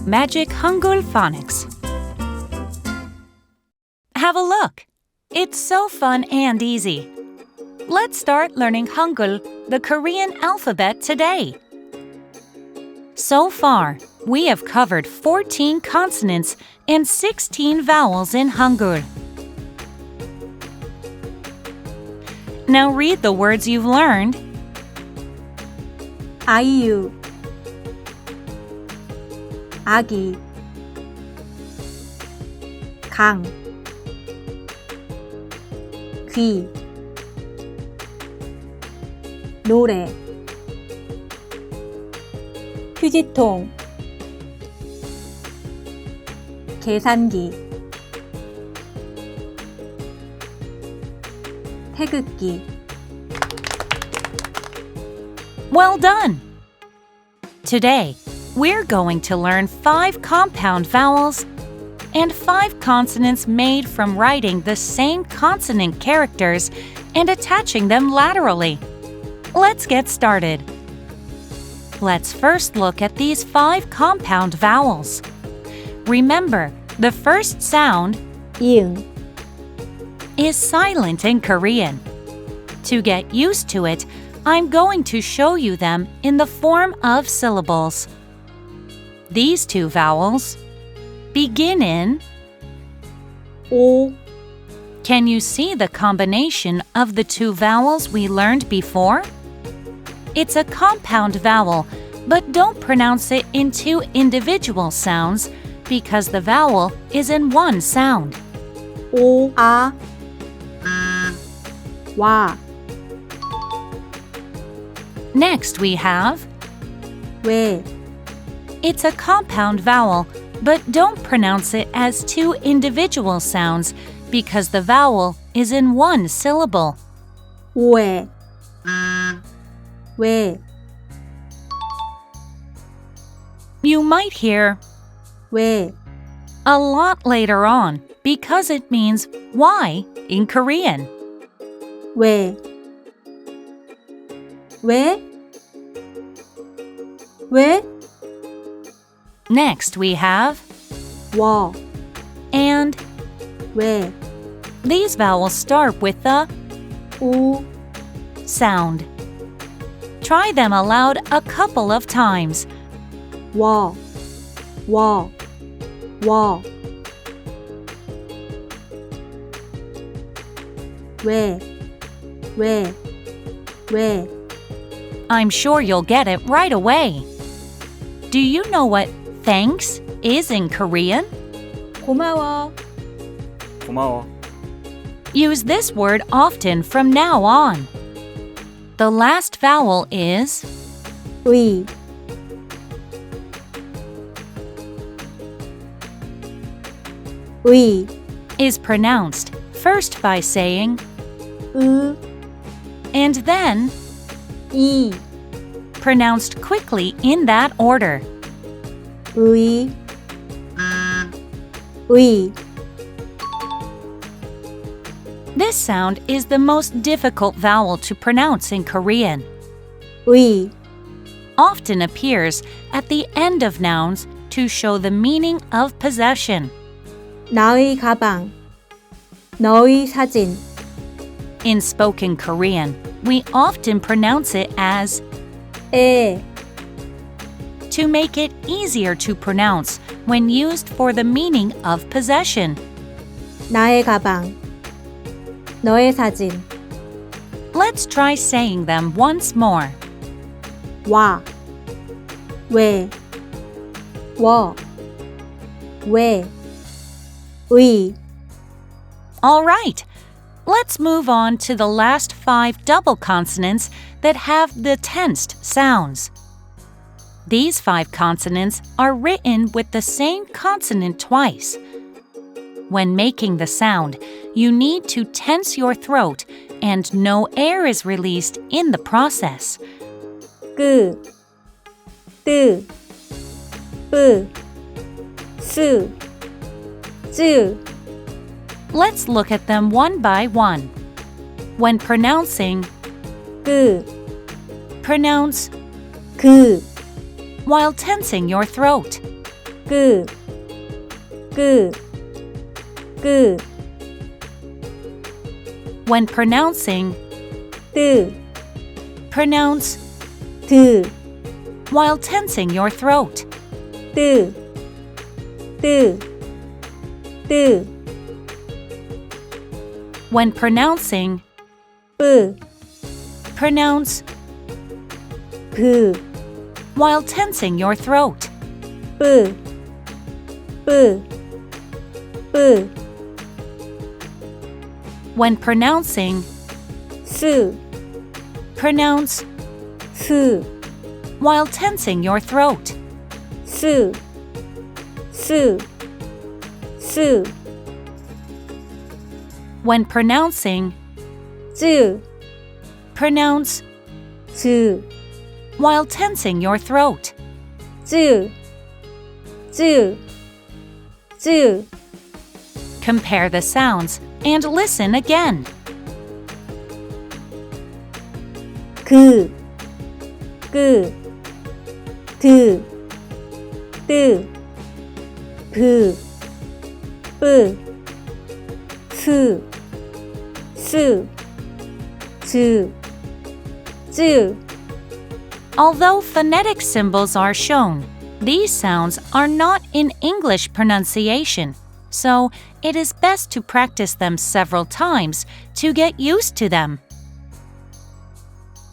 Magic Hangeul Phonics. Have a look. It's so fun and easy. Let's start learning Hangeul, the Korean alphabet, today. So far, we have covered 14 consonants and 16 vowels in Hangeul. Now read the words you've learned. 아이유, 아기, 강, 귀, 노래, 휴지통, 계산기, 태극기. Well done! Today, we're going to learn 5 compound vowels and 5 consonants made from writing the same consonant characters and attaching them laterally. Let's get started. Let's first look at these 5 compound vowels. Remember, the first sound, 이응, is silent in Korean. To get used to it, I'm going to show you them in the form of syllables. These 2 vowels begin in 오, Can you see the combination of the 2 vowels we learned before? It's a compound vowel, but don't pronounce it in 2 individual sounds because the vowel is in 1 sound. 오, 아, 와, Next we have 왜, It's a compound vowel, but don't pronounce it as 2 individual sounds because the vowel is in 1 syllable. 왜, 왜, You might hear 왜, a lot later on because it means why in Korean. 왜, 왜, 왜, Next we have 워, and. 왜, These vowels start with the 우, sound. Try them aloud a couple of times. 워, 워, 워, 왜, 왜, 왜, I'm sure you'll get it right away. Do you know what thanks is in Korean? 고마워, 고마워. Use this word often from now on. The last vowel is 의, 의, is pronounced first by saying 의, and then 이, pronounced quickly in that order. 의, 의, This sound is the most difficult vowel to pronounce in Korean. 의, Often appears at the end of nouns to show the meaning of possession. 나의 가방, 너의 사진, In spoken Korean, we often pronounce it as 에, to make it easier to pronounce when used for the meaning of possession. 나의 가방, 너의 사진, Let's try saying them once more. 와, 왜, 워, 왜, 의, All right, let's move on to the last 5 double consonants that have the tensed sounds. These 5 consonants are written with the same consonant twice. When making the sound, you need to tense your throat and no air is released in the process. 끄, 뜨, 뿌, 수, 쯔. Let's look at them one by one. When pronouncing, 끄, pronounce 그, while tensing your throat. 끄, 끄, 끄. When pronouncing, 뜨, pronounce 드, while tensing your throat. 뜨, 뜨, 뜨. When pronouncing, 뿌, pronounce 그, while tensing your throat. 뿌, 뿌, 뿌. When pronouncing, 수, pronounce 수, while tensing your throat. 수, 수, 수. When pronouncing, 쯔, pronounce 쯔, while tensing your throat. 쯔, 쯔, 쯔. Compare the sounds and listen again. 그, 끄, 드, 뜨, 브, 뿌, 수, 수, 즈, 쯔. Although phonetic symbols are shown, these sounds are not in English pronunciation, so it is best to practice them several times to get used to them.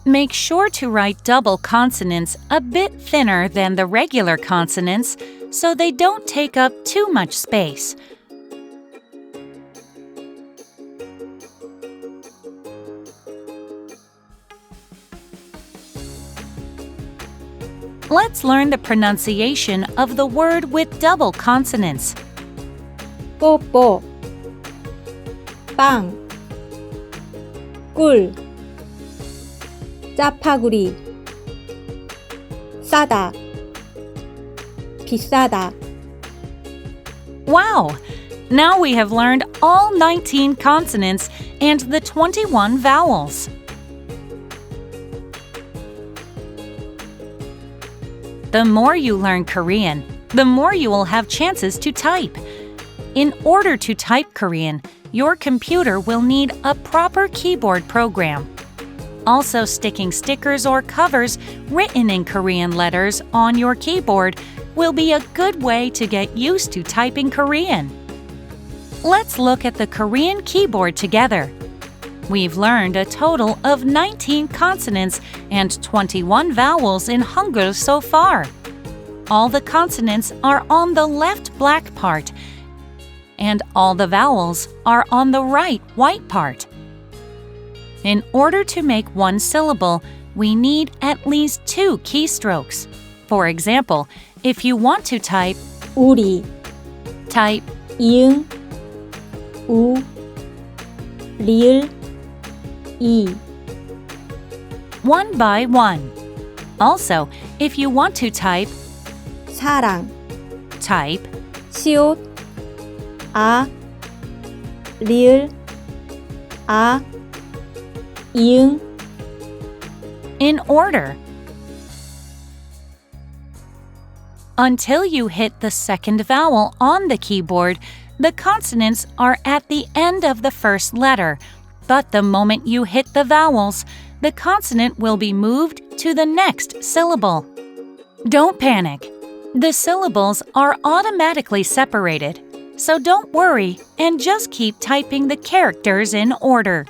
Make sure to write double consonants a bit thinner than the regular consonants so they don't take up too much space. Let's learn the pronunciation of the word with double consonants. 뽀뽀, 빵, 꿀, 짜파구리, 싸다, 비싸다. Wow! Now we have learned all 19 consonants and the 21 vowels. The more you learn Korean, the more you will have chances to type. In order to type Korean, your computer will need a proper keyboard program. Also, sticking stickers or covers written in Korean letters on your keyboard will be a good way to get used to typing Korean. Let's look at the Korean keyboard together. We've learned a total of 19 consonants and 21 vowels in Hangeul so far. All the consonants are on the left black part, and all the vowels are on the right white part. In order to make one syllable, we need at least 2 keystrokes. For example, if you want to type 우리, type 이응, 우, 리을, 이. one by one. Also, if you want to type 사랑, type 시옷, 아, 리을, 아, 이응. in order. Until you hit the second vowel on the keyboard, the consonants are at the end of the first letter, but the moment you hit the vowels, the consonant will be moved to the next syllable. Don't panic. The syllables are automatically separated, so don't worry and just keep typing the characters in order.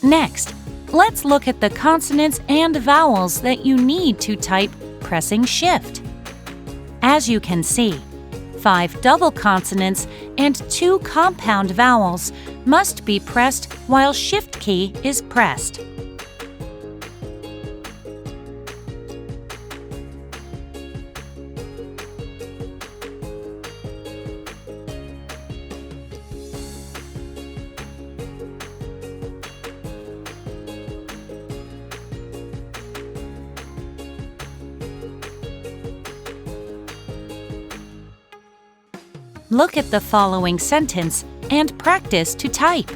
Next, let's look at the consonants and vowels that you need to type pressing Shift. As you can see, 5 double consonants and 2 compound vowels must be pressed while Shift key is pressed. Look at the following sentence and practice to type.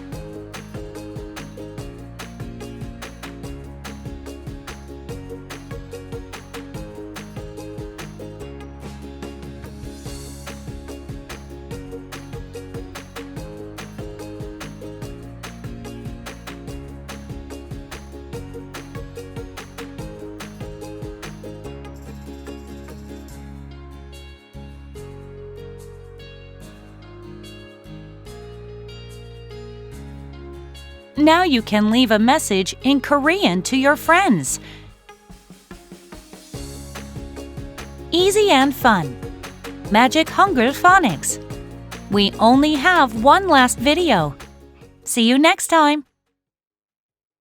Now you can leave a message in Korean to your friends. Easy and fun. Magic Hangeul Phonics. We only have one last video. See you next time.